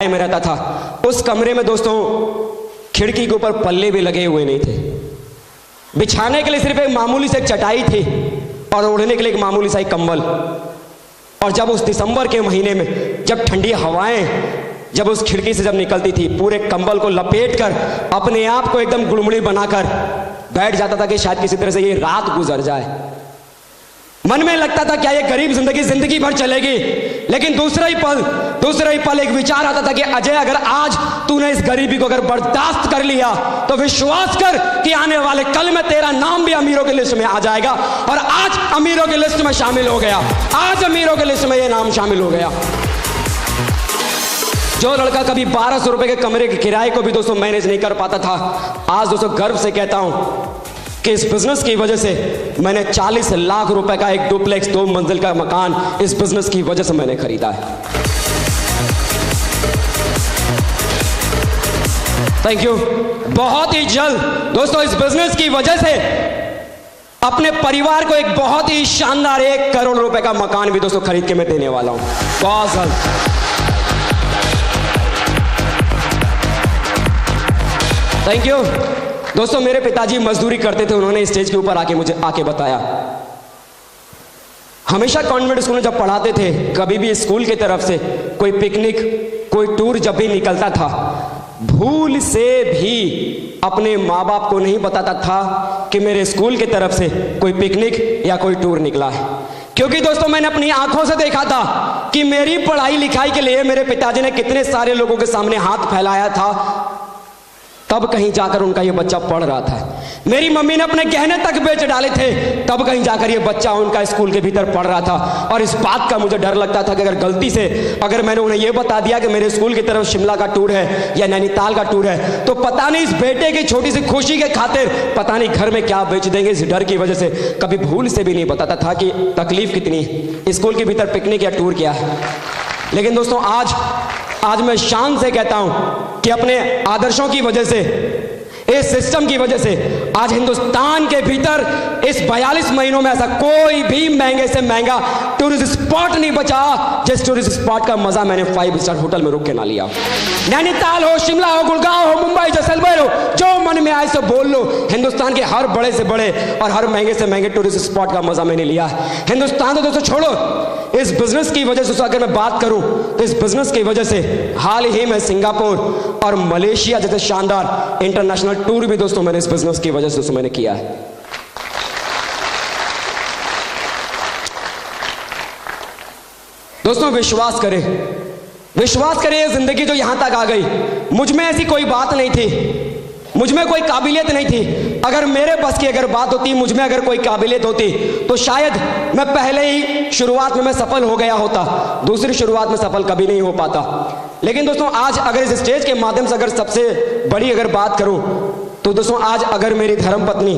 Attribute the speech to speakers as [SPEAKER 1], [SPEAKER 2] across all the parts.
[SPEAKER 1] में रहता था। उस कमरे में दोस्तों खिड़की के ऊपर पल्ले भी लगे हुए नहीं थे। बिछाने के लिए सिर्फ एक मामूली सी एक चटाई थी और ओढ़ने के लिए एक मामूली सा एक कंबल। और जब उस दिसंबर के महीने में जब ठंडी हवाएं जब उस खिड़की से जब निकलती थी, पूरे कंबल को लपेटकर अपने आप को एकदम गुड़मुड़ी बनाकर बैठ जाता था कि शायद किसी तरह से ये रात गुजर जाए। मन में लगता था क्या ये गरीब जिंदगी भर चलेगी। लेकिन दूसरा ही पल एक विचार आता था कि अजय, अगर आज तूने इस गरीबी को अगर बर्दाश्त कर लिया तो विश्वास कर कि आने वाले कल में तेरा नाम भी अमीरों की लिस्ट में आ जाएगा। और आज अमीरों की लिस्ट में शामिल हो गया। आज अमीरों की लिस्ट में ये नाम शामिल हो गया। जो लड़का कभी 1200 रुपए के कमरे के किराए को भी दोस्तों मैनेज नहीं कर पाता था, आज दोस्तों गर्व से कहता हूं कि इस बिजनेस की वजह से मैंने 40 लाख रुपए का एक डुप्लेक्स 2 मंजिल का मकान इस बिजनेस की वजह से मैंने खरीदा है। Thank you. बहुत ही जल्द दोस्तों इस बिजनेस की वजह से अपने परिवार को एक बहुत ही शानदार 1 करोड़ रुपए का मकान भी दोस्तों खरीद के मैं देने वाला हूं बहुत जल्द। Thank you. दोस्तों मेरे पिताजी मजदूरी करते थे। उन्होंने स्टेज के ऊपर आके मुझे बताया, हमेशा कॉन्वेंट स्कूल में जब पढ़ाते थे, कभी भी स्कूल की तरफ से कोई पिकनिक कोई टूर जब भी निकलता था, भूल से भी अपने माँ बाप को नहीं बताता था कि मेरे स्कूल की तरफ से कोई पिकनिक या कोई टूर निकला है। क्योंकि दोस्तों मैंने अपनी आंखों से देखा था कि मेरी पढ़ाई लिखाई के लिए मेरे पिताजी ने कितने सारे लोगों के सामने हाथ फैलाया था, तब कहीं जाकर उनका ये बच्चा पढ़ रहा था। मेरी मम्मी ने अपने गहने तक बेच डाले थे, तब कहीं जाकर ये बच्चा उनका स्कूल के भीतर पढ़ रहा था। और इस बात का मुझे डर लगता था कि अगर गलती से अगर मैंने उन्हें ये बता दिया कि मेरे स्कूल की तरफ शिमला का टूर है या नैनीताल का टूर है, तो पता नहीं इस बेटे की छोटी सी खुशी के खातिर पता नहीं घर में क्या बेच देंगे। इस डर की वजह से कभी भूल से भी नहीं बताता था कि तकलीफ कितनी स्कूल के भीतर पिकनिक या टूर क्या है। लेकिन दोस्तों आज मैं शान से कहता हूं कि अपने आदर्शों की वजह से, इस सिस्टम की वजह से आज हिंदुस्तान के भीतर इस 42 महीनों में ऐसा कोई भी महंगे से महंगा टूरिस्ट स्पॉट नहीं बचा जिस टूरिस्ट स्पॉट का मजा मैंने 5 स्टार होटल में रुक के ना लिया। नैनीताल हो, शिमला हो, गुड़गांव हो, मुंबई, जैसलमेर हो, जो मन में आए सो बोल लो। हिंदुस्तान के हर बड़े से बड़े और हर महंगे से महंगे टूरिस्ट स्पॉट का मजा मैंने लिया। हिंदुस्तान तो दोस्तों छोड़ो, इस बिजनेस की वजह से अगर मैं बात करूं तो इस बिजनेस की वजह से हाल ही में सिंगापुर और मलेशिया जैसे शानदार इंटरनेशनल टूर भी दोस्तों मैंने इस बिजनेस की वजह से मैंने किया है। दोस्तों विश्वास करें ये जिंदगी जो यहां तक आ गई, मुझ में ऐसी कोई बात नहीं थी, मुझ में कोई काबिलियत नहीं थी। अगर मेरे बस की अगर बात होती, मुझ में अगर कोई काबिलियत होती, तो शायद मैं पहले ही शुरुआत में मैं सफल हो गया होता, दूसरी शुरुआत में सफल कभी नहीं हो पाता। लेकिन दोस्तों आज अगर इस स्टेज के माध्यम से अगर सबसे बड़ी अगर बात करूं तो दोस्तों आज अगर मेरी धर्मपत्नी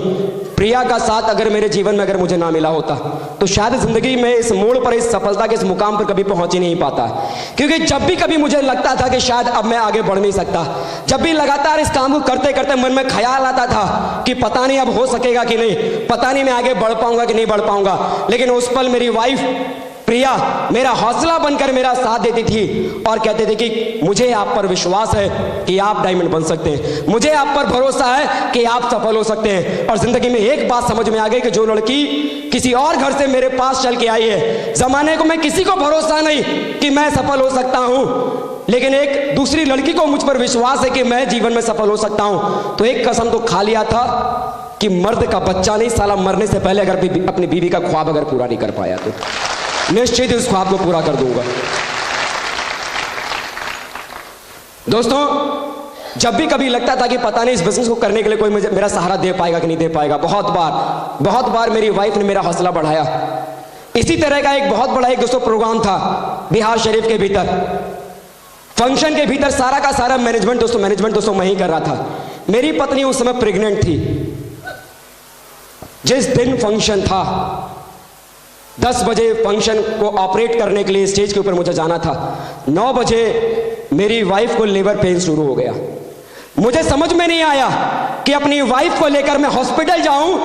[SPEAKER 1] प्रिया का साथ अगर मेरे जीवन में अगर मुझे ना मिला होता तो शायद जिंदगी में इस मोड़ पर, इस सफलता के इस मुकाम पर कभी पहुंच ही नहीं पाता। क्योंकि जब भी कभी मुझे लगता था कि शायद अब मैं आगे बढ़ नहीं सकता, जब भी लगातार इस काम को करते करते मन में ख्याल आता था कि पता नहीं अब हो सकेगा कि नहीं, पता नहीं मैं आगे बढ़ पाऊंगा कि नहीं बढ़ पाऊंगा, लेकिन उस पल मेरी वाइफ प्रिया मेरा हौसला बनकर मेरा साथ देती थी और कहते थे कि मुझे आप पर विश्वास है कि आप डायमंड बन सकते हैं, मुझे आप पर भरोसा है कि आप सफल हो सकते हैं। और जिंदगी में एक बात समझ में आ गई कि जो लड़की किसी और घर से मेरे पास चल के आई है, जमाने को मैं किसी को भरोसा नहीं कि मैं सफल हो सकता हूं, लेकिन एक दूसरी लड़की को मुझ पर विश्वास है कि मैं जीवन में सफल हो सकता हूं। तो एक कसम तो खा लिया था कि मर्द का बच्चा नहीं, साला मरने से पहले अगर अपनी बीवी का ख्वाब अगर पूरा नहीं कर पाया तो निश्चित उस ख्वाब को पूरा कर दूंगा। दोस्तों जब भी कभी लगता था कि पता नहीं इस बिजनेस को करने के लिए कोई मेरा सहारा दे पाएगा कि नहीं दे पाएगा, बहुत बार मेरी वाइफ ने मेरा हौसला बढ़ाया। इसी तरह का एक बहुत बड़ा एक दोस्तों प्रोग्राम था बिहार शरीफ के भीतर, फंक्शन के भीतर सारा का सारा मैनेजमेंट दोस्तों मैं ही कर रहा था। मेरी पत्नी उस समय प्रेग्नेंट थी। जिस दिन फंक्शन था 10 बजे फंक्शन को ऑपरेट करने के लिए स्टेज के ऊपर मुझे जाना था, 9 बजे मेरी वाइफ को लेबर पेन शुरू हो गया। मुझे समझ में नहीं आया कि अपनी वाइफ को लेकर मैं हॉस्पिटल जाऊं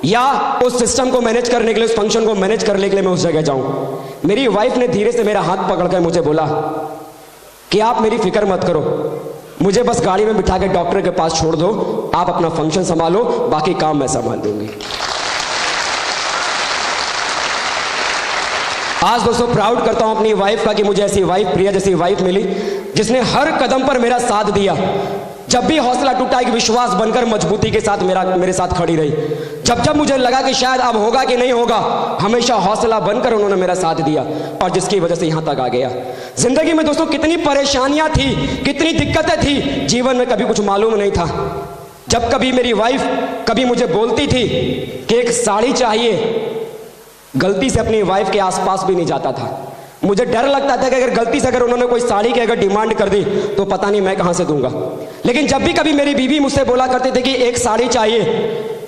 [SPEAKER 1] या उस सिस्टम को मैनेज करने के लिए, उस फंक्शन को मैनेज करने के लिए मैं उस जगह जाऊं। मेरी वाइफ ने धीरे से मेरा हाथ पकड़कर मुझे बोला कि आप मेरी फिक्र मत करो, मुझे बस गाड़ी में बिठा के डॉक्टर के पास छोड़ दो, आप अपना फंक्शन संभालो, बाकी काम मैं संभाल दूंगी। आज दोस्तों प्राउड करता हूं अपनी वाइफ का कि मुझे ऐसी वाइफ, प्रिया जैसी वाइफ मिली, जिसने हर कदम पर मेरा साथ दिया। जब भी हौसला टूटा, एक विश्वास बनकर मजबूती के साथ मेरे साथ खड़ी रही। जब जब मुझे लगा कि शायद अब होगा कि नहीं होगा, हमेशा हौसला बनकर उन्होंने मेरा साथ दिया, और जिसकी वजह से यहां तक आ गया। जिंदगी में दोस्तों कितनी परेशानियां थी, कितनी दिक्कतें थी, जीवन में कभी कुछ मालूम नहीं था। जब कभी मेरी वाइफ कभी मुझे बोलती थी कि एक साड़ी चाहिए, गलती से अपनी वाइफ के आसपास भी नहीं जाता था। मुझे डर लगता था कि अगर गलती से उन्होंने कोई साड़ी की अगर डिमांड कर दी तो पता नहीं मैं कहां से दूंगा। लेकिन जब भी कभी मेरी बीवी मुझसे बोला करती थी कि एक साड़ी चाहिए,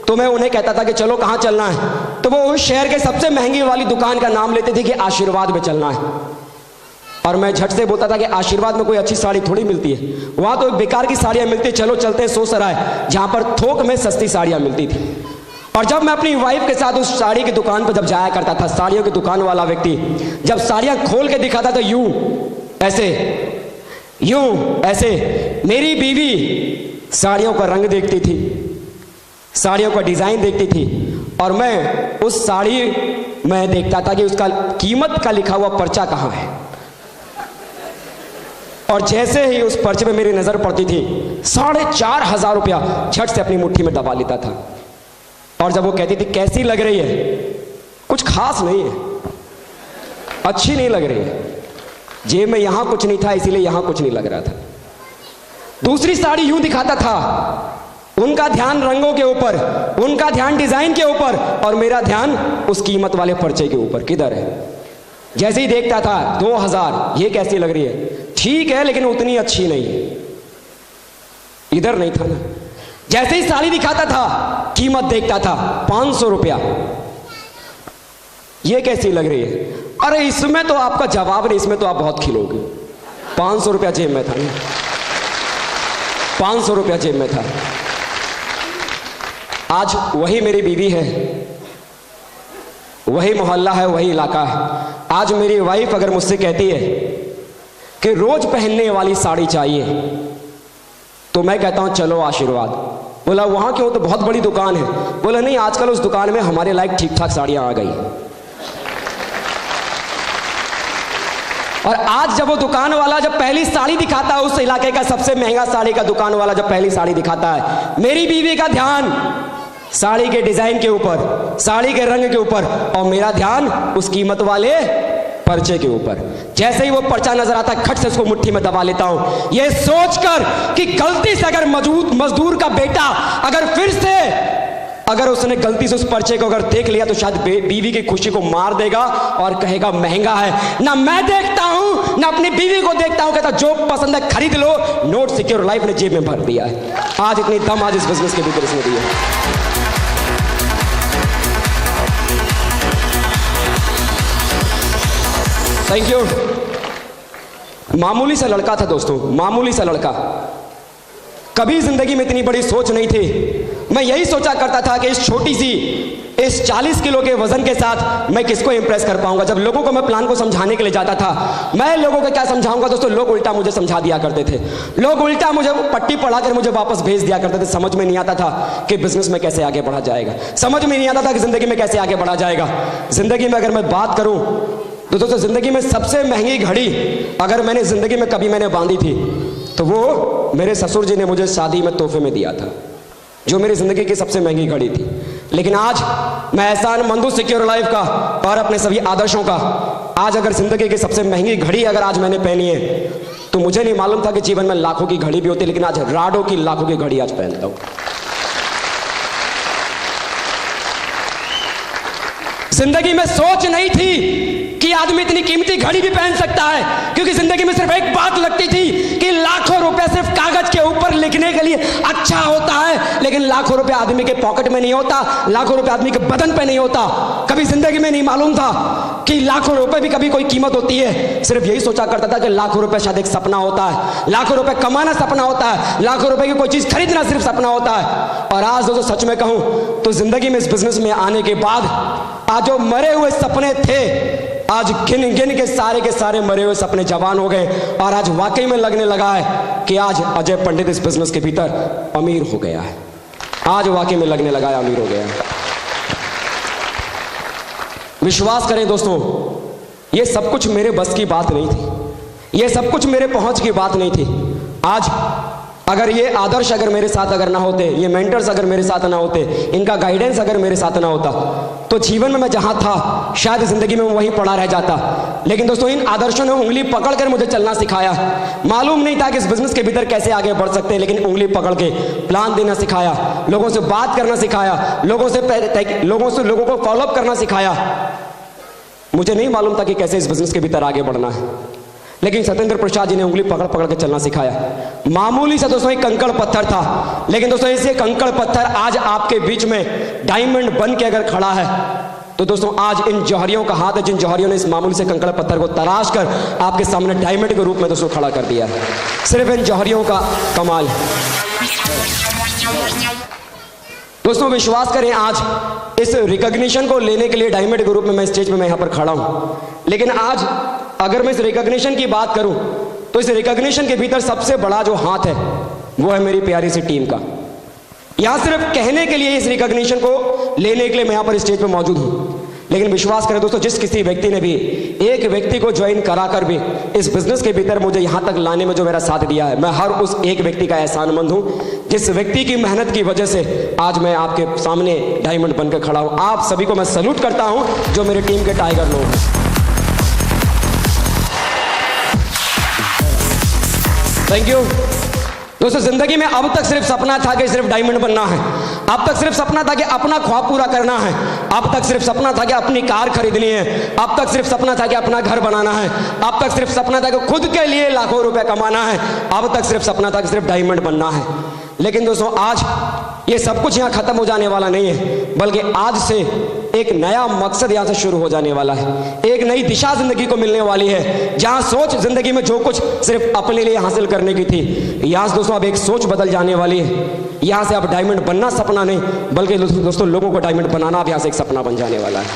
[SPEAKER 1] तो मैं उन्हें कहता था कि चलो कहां चलना है, तो वो उस शहर के सबसे महंगी वाली दुकान का नाम लेते थे कि आशीर्वाद में चलना है। और मैं झट से बोलता था कि आशीर्वाद में कोई अच्छी साड़ी थोड़ी मिलती है, वहां तो बेकार की साड़ियां मिलती है, चलो चलते हैं सोसराय, जहां पर थोक में सस्ती साड़ियां मिलती थी। और जब मैं अपनी वाइफ के साथ उस साड़ी की दुकान पर जब जाया करता था, साड़ियों की दुकान वाला व्यक्ति जब साड़ियां खोल के दिखाता था, यूं ऐसे मेरी बीवी साड़ियों का रंग देखती थी, साड़ियों का डिजाइन देखती थी, और मैं उस साड़ी में देखता था कि उसका कीमत का लिखा हुआ पर्चा कहां है। और जैसे ही उस पर्चे पे मेरी नजर पड़ती थी, 4,500 रुपया झट से अपनी मुट्ठी में दबा लेता था। और जब वो कहती थी कैसी लग रही है, कुछ खास नहीं है, अच्छी नहीं लग रही है, जेब में यहां कुछ नहीं था इसीलिए यहां कुछ नहीं लग रहा था। दूसरी साड़ी यूं दिखाता था, उनका ध्यान रंगों के ऊपर, उनका ध्यान डिजाइन के ऊपर, और मेरा ध्यान उस कीमत वाले पर्चे के ऊपर, किधर है। जैसे ही देखता था 2,000, ये कैसी लग रही है, ठीक है लेकिन उतनी अच्छी नहीं है, इधर नहीं था ना। जैसे ही साड़ी दिखाता था, कीमत देखता था 500 रुपया, ये कैसी लग रही है, अरे इसमें तो आपका जवाब नहीं, इसमें तो आप बहुत खिलोगे। 500 रुपया जेब में था, 500 रुपया जेब में था। आज वही मेरी बीवी है, वही मोहल्ला है, वही इलाका है। आज मेरी वाइफ अगर मुझसे कहती है कि रोज पहनने वाली साड़ी चाहिए, तो मैं कहता हूं चलो आशीर्वाद। बोला वहां क्यों, तो बहुत बड़ी दुकान है। बोला नहीं, आजकल उस दुकान में हमारे लायक ठीक ठाक साड़ियां आ गई। और आज जब वो दुकान वाला जब पहली साड़ी दिखाता है, उस इलाके का सबसे महंगा साड़ी का दुकान वाला जब पहली साड़ी दिखाता है, मेरी बीवी का ध्यान साड़ी के डिजाइन के ऊपर, साड़ी के रंग के ऊपर, और मेरा ध्यान उस कीमत वाले पर्चे के ऊपर। जैसे ही वो पर्चा नजर आता है, खट से उसको मुट्ठी में दबा लेता हूं, ये सोचकर कि गलती से अगर मजदूर का बेटा अगर उसने गलती से उस पर्चे को अगर देख लिया तो शायद बीवी की खुशी को मार देगा और कहेगा महंगा है। ना मैं देखता हूं ना अपनी बीवी को देखता हूं, कहता जो पसंद है खरीद लो, नोट सिक्योर लाइफ ने जेब में भर दिया है। आज इतनी दम आज इस बिजनेस के भीतर इसने दी है। Thank you. मामूली सा लड़का था दोस्तों, मामूली सा लड़का, कभी जिंदगी में इतनी बड़ी सोच नहीं थी। मैं यही सोचा करता था कि इस छोटी सी, इस 40 किलो के वजन के साथ मैं किसको इंप्रेस कर पाऊंगा। जब लोगों को मैं प्लान को समझाने के लिए जाता था, मैं लोगों को क्या समझाऊंगा दोस्तों, लोग उल्टा मुझे समझा दिया करते थे, लोग उल्टा मुझे पट्टी पढ़ा कर मुझे वापस भेज दिया करते थे। समझ में नहीं आता था कि बिजनेस में कैसे आगे बढ़ा जाएगा, समझ में नहीं आता था कि जिंदगी में कैसे आगे बढ़ा जाएगा। जिंदगी में अगर मैं बात करूं तो दोस्तों, जिंदगी में सबसे महंगी घड़ी अगर मैंने जिंदगी में कभी मैंने बांधी थी तो वो मेरे ससुर जी ने मुझे शादी में तोहफे में दिया था, जो मेरी जिंदगी की सबसे महंगी घड़ी थी। लेकिन आज मैं एहसान मंद हूं सिक्योर लाइफ का और अपने सभी आदर्शों का। आज अगर जिंदगी की सबसे महंगी घड़ी अगर आज मैंने पहनी है, तो मुझे नहीं मालूम था कि जीवन में लाखों की घड़ी भी होती, लेकिन आज राडों की लाखों की घड़ी आज पहनता हूं। जिंदगी में सोच नहीं थी कि आदमी इतनी कीमती घड़ी भी पहन सकता है, क्योंकि जिंदगी में सिर्फ एक बात लगती थी कि लाखों रुपए सिर्फ कागज के ऊपर लिखने के लिए अच्छा होता है, लेकिन लाखों रुपए आदमी के पॉकेट में नहीं होता, लाखों रुपए आदमी के बदन पे नहीं होता। कभी जिंदगी में नहीं मालूम था कि लाखों रुपए भी कभी कोई कीमत होती है। सिर्फ यही सोचा करता था कि लाखों रुपए शायद एक सपना होता है, लाखों रुपए कमाना सपना होता है, लाखों रुपए की कोई चीज खरीदना सिर्फ सपना होता है। और आज दोस्तों सच में कहूं तो जिंदगी में इस बिजनेस में आने के बाद आज जो मरे हुए सपने थे आज गिन गिन के सारे मरे हुए सपने जवान हो गए और आज वाकई में लगने लगा है कि आज अजय पंडित इस बिजनेस के भीतर अमीर हो गया है। आज वाकई में लगने लगा है अमीर हो गया है। विश्वास करें दोस्तों, ये सब कुछ मेरे बस की बात नहीं थी, ये सब कुछ मेरे पहुंच की बात नहीं थी। आज अगर ये आदर्श अगर मेरे साथ अगर ना होते, ये मेंटर्स अगर मेरे साथ ना होते, इनका गाइडेंस अगर मेरे साथ ना होता, तो जीवन में मैं जहां था शायद जिंदगी में वहीं पड़ा रह जाता। लेकिन दोस्तों, इन आदर्शों ने उंगली पकड़कर मुझे चलना सिखाया। मालूम नहीं था कि इस बिजनेस के भीतर कैसे आगे बढ़ सकते हैं, लेकिन उंगली पकड़ के प्लान देना सिखाया, लोगों से बात करना सिखाया, लोगों को फॉलोअप करना सिखाया। मुझे नहीं मालूम था कि कैसे इस बिजनेस के भीतर आगे बढ़ना है, लेकिन सत्येंद्र प्रसाद जी ने उंगली पकड़ पकड़ के चलना सिखाया। मामूली सा दोस्तों एक कंकड़ पत्थर था, लेकिन दोस्तों इसे कंकड़ पत्थर आज आपके बीच में डायमंड बन के अगर खड़ा है, तो दोस्तों आज इन जौहरियों का हाथ है, जिन जौहरियों ने इस मामूली से कंकड़ पत्थर को तराश कर आपके सामने डायमंड के रूप में दोस्तों खड़ा कर दिया है। सिर्फ इन जौहरियों का कमाल है। दोस्तों विश्वास करें, आज इस रिकॉग्निशन को लेने के लिए डायमंड के रूप में मैं स्टेज पे मैं यहाँ पर खड़ा हूँ, लेकिन आज अगर मैं इस रिकॉग्निशन की बात करूं तो इस रिकॉग्निशन के भीतर सबसे बड़ा जो हाथ है वो है मेरी प्यारी सी टीम का। यहां सिर्फ कहने के लिए इस रिकॉग्निशन को लेने के लिए मैं यहां पर स्टेज पर मौजूद हूं, लेकिन विश्वास करें दोस्तों, जिस किसी व्यक्ति ने भी एक व्यक्ति को ज्वाइन कराकर भी इस बिजनेस के भीतर मुझे यहां तक लाने में जो मेरा साथ दिया है, मैं हर उस एक व्यक्ति का एहसानमंद हूं, जिस व्यक्ति की मेहनत की वजह से आज मैं आपके सामने डायमंड बनकर खड़ा हूं। आप सभी को मैं सैल्यूट करता हूं जो मेरी टीम के टाइगर लोग हैं। थैंक यू दोस्तों। जिंदगी में अब तक सिर्फ सपना था कि सिर्फ डायमंड बनना है, अब तक सिर्फ सपना था कि अपना ख्वाब पूरा करना है, अब तक सिर्फ सपना था कि अपनी कार खरीदनी है, अब तक सिर्फ सपना था कि अपना घर बनाना है, अब तक सिर्फ सपना था कि खुद के लिए लाखों रुपए कमाना है, अब तक सिर्फ सपना था कि सिर्फ डायमंड बनना है। लेकिन दोस्तों आज ये सब कुछ यहाँ खत्म हो जाने वाला नहीं है, बल्कि आज से एक नया मकसद यहाँ से शुरू हो जाने वाला है, एक नई दिशा जिंदगी को मिलने वाली है। जहाँ सोच जिंदगी में जो कुछ सिर्फ अपने लिए हासिल करने की थी, यहाँ से दोस्तों अब एक सोच बदल जाने वाली है। यहाँ से अब डायमंड बनना सपना नहीं, बल्कि दोस्तों लोगों को डायमंड बनाना अब यहाँ से एक सपना बन जाने वाला है।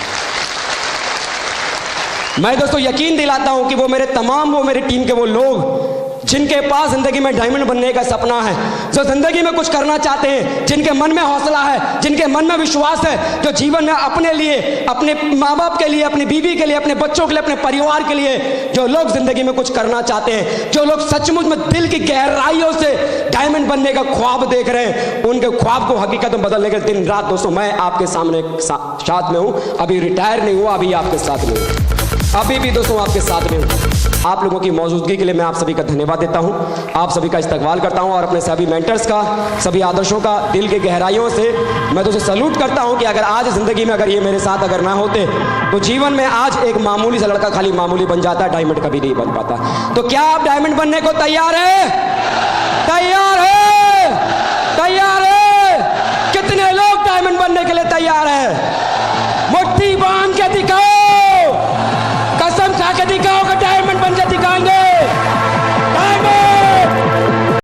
[SPEAKER 1] मैं दोस्तों यकीन दिलाता हूं कि वो मेरी टीम के वो लोग जिनके पास जिंदगी में डायमंड बनने का सपना है, जो जिंदगी में कुछ करना चाहते हैं, जिनके मन में हौसला है, जिनके मन में विश्वास है, जो जीवन में अपने लिए, अपने माँ बाप के लिए, अपनी बीवी के लिए, अपने बच्चों के लिए, अपने परिवार के लिए जो लोग जिंदगी में कुछ करना चाहते हैं, जो लोग सचमुच में दिल की गहराइयों से डायमंड बनने का ख्वाब देख रहे हैं, उनके ख्वाब को हकीकत में बदलने के दिन रात दोस्तों मैं आपके सामने साथ में हूं। अभी रिटायर नहीं हुआ, अभी आपके साथ में हूं, अभी भी दोस्तों आपके साथ में हूं। आप लोगों की मौजूदगी के लिए मैं आप सभी का धन्यवाद देता हूं, आप सभी का इस्तकबाल करता हूं और अपने सभी मेंटर्स का, सभी आदर्शों का दिल की गहराइयों से मैं दोस्तों सैल्यूट करता हूं कि अगर आज जिंदगी में अगर ये मेरे साथ अगर ना होते तो जीवन में आज एक मामूली सा लड़का खाली मामूली बन जाता, डायमंड कभी नहीं बन पाता। तो क्या आप डायमंड बनने को तैयार है? तैयार है? तैयार है? कितने लोग डायमंड बनने के लिए तैयार है?